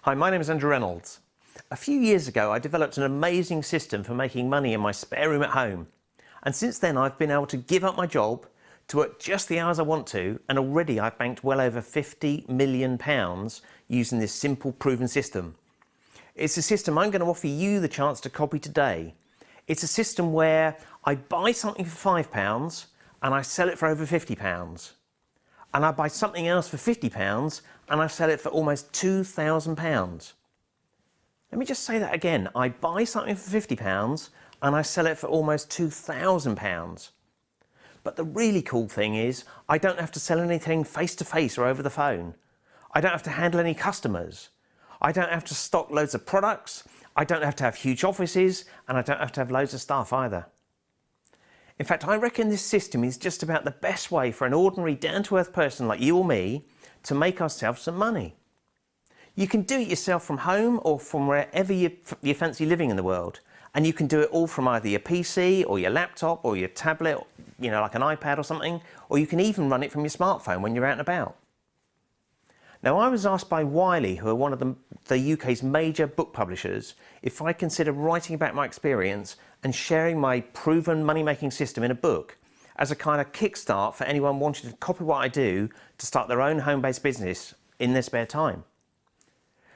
Hi, my name is Andrew Reynolds. A few years ago, I developed an amazing system for making money in my spare room at home. And since then, I've been able to give up my job to work just the hours I want to, and already I've banked well over £50 million using this simple, proven system. It's a system I'm going to offer you the chance to copy today. It's a system where I buy something for £5 and I sell it for over £50. And I buy something else for £50 and I sell it for almost £2,000. Let me just say that again. I buy something for £50 and I sell it for almost £2,000. But the really cool thing is I don't have to sell anything face to face or over the phone. I don't have to handle any customers. I don't have to stock loads of products. I don't have to have huge offices, and I don't have to have loads of staff either. In fact, I reckon this system is just about the best way for an ordinary down-to-earth person like you or me to make ourselves some money. You can do it yourself from home or from wherever you fancy living in the world, and you can do it all from either your PC or your laptop or your tablet, like an iPad or something, or you can even run it from your smartphone when you're out and about. Now, I was asked by Wiley, who are one of the UK's major book publishers, if I consider writing about my experience and sharing my proven money-making system in a book as a kind of kickstart for anyone wanting to copy what I do to start their own home-based business in their spare time.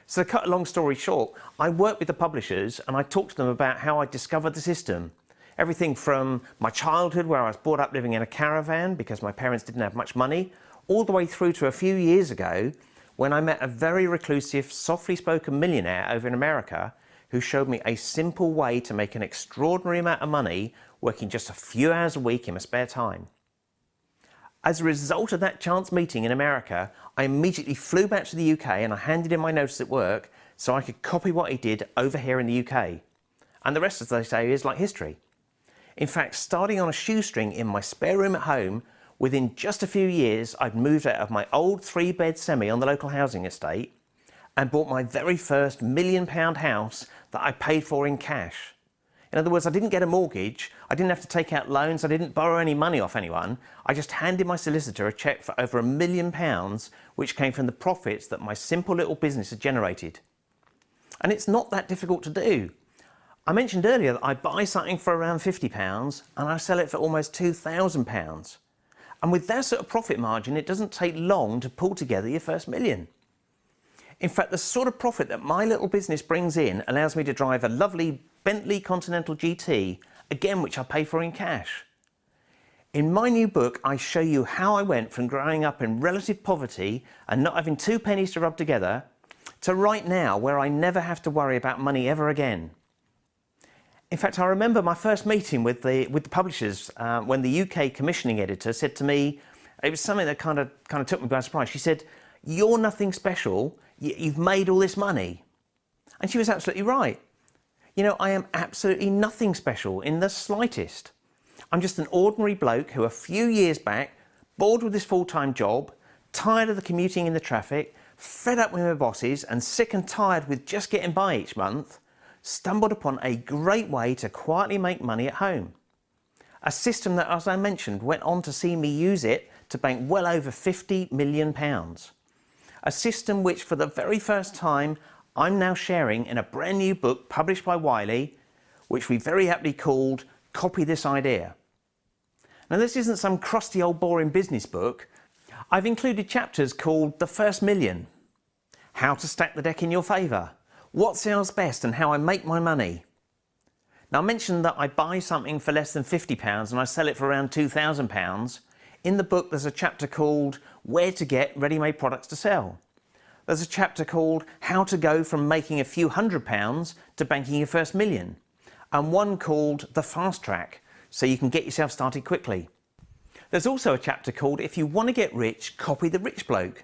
So to cut a long story short, I worked with the publishers and I talked to them about how I discovered the system. Everything from my childhood, where I was brought up living in a caravan because my parents didn't have much money, all the way through to a few years ago when I met a very reclusive, softly spoken millionaire over in America who showed me a simple way to make an extraordinary amount of money working just a few hours a week in my spare time. As a result of that chance meeting in America, I immediately flew back to the UK and I handed in my notice at work so I could copy what he did over here in the UK. And the rest, as they say, is like history. In fact, starting on a shoestring in my spare room at home, within just a few years, I'd moved out of my old 3-bed semi on the local housing estate and bought my very first £1 million house that I paid for in cash. In other words, I didn't get a mortgage, I didn't have to take out loans, I didn't borrow any money off anyone. I just handed my solicitor a cheque for over £1 million, which came from the profits that my simple little business had generated. And it's not that difficult to do. I mentioned earlier that I buy something for around £50 and I sell it for almost £2,000. And with that sort of profit margin, it doesn't take long to pull together your first million. In fact, the sort of profit that my little business brings in allows me to drive a lovely Bentley Continental GT, again which I pay for in cash. In my new book, I show you how I went from growing up in relative poverty and not having 2 pennies to rub together to right now where I never have to worry about money ever again. In fact, I remember my first meeting with the publishers when the UK commissioning editor said to me, it was something that kind of took me by surprise. She said, "You're nothing special, you've made all this money." And she was absolutely right. I am absolutely nothing special in the slightest. I'm just an ordinary bloke who a few years back, bored with this full-time job, tired of the commuting in the traffic, fed up with my bosses and sick and tired with just getting by each month, stumbled upon a great way to quietly make money at home. A system that, as I mentioned, went on to see me use it to bank well over £50 million. A system which, for the very first time, I'm now sharing in a brand new book published by Wiley, which we very aptly called Copy This Idea. Now, this isn't some crusty old boring business book. I've included chapters called The First Million, How to Stack the Deck in Your Favour, What Sells Best and How I Make My Money. Now, I mentioned that I buy something for less than £50 and I sell it for around £2,000. In the book, there's a chapter called Where to Get Ready-Made Products to Sell. There's a chapter called How to Go from Making a Few £100 to Banking Your First Million. And one called The Fast Track, so you can get yourself started quickly. There's also a chapter called If You Want to Get Rich, Copy the Rich Bloke.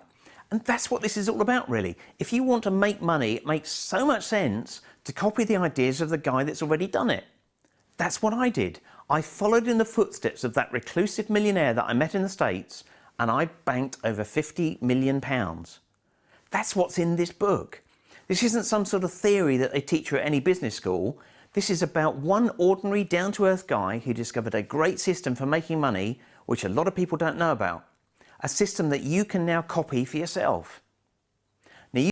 And that's what this is all about, really. If you want to make money, it makes so much sense to copy the ideas of the guy that's already done it. That's what I did. I followed in the footsteps of that reclusive millionaire that I met in the States, and I banked over £50 million. That's what's in this book. This isn't some sort of theory that they teach you at any business school. This is about one ordinary, down-to-earth guy who discovered a great system for making money, which a lot of people don't know about. A system that you can now copy for yourself.